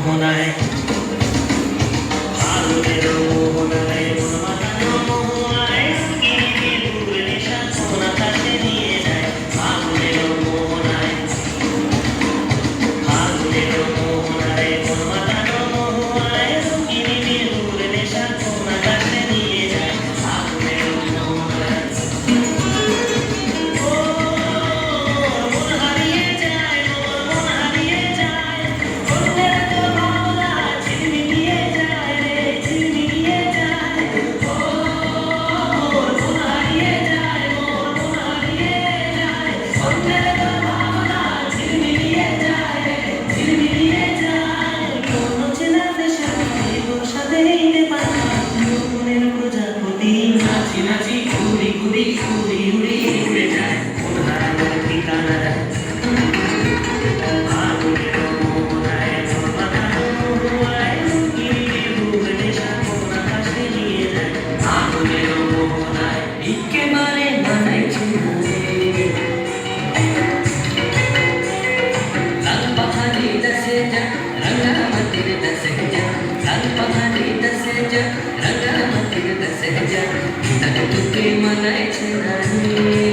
মোহনায় ফাগুনের মোহনায় মন মাতানো মোহনায় রঙ্গিনী বেলুর নেশা কোন আকাশে নিয়ে যায় ফাগুনের মোহনায় ফাগুনের মোহনায় মন মাতানো মোহনায় রঙ্গিনী বেলুর নেশা কোন আকাশে নিয়ে যায় ফাগুনের মোহনায় নাচি নাচি ঘুরি ঘুরি ঘুরি ঘুরি উড়ে যায় মন হারানোর ঠিকানা দেয় ফাগুনের মোহনায় মন মাতানো মোহনায় রঙ্গিনী বেলুর নেশা কোন আকাশে নিয়ে যায় ফাগুনের মোহনায় একেবারে মানাইছে না রে लाल पहाड़ी दसे जा रंगा मंदिर दसे जा लाल पहाड़ी दसे जा रंगा मंदिर दसे जा तक तुके मनाई छे रानी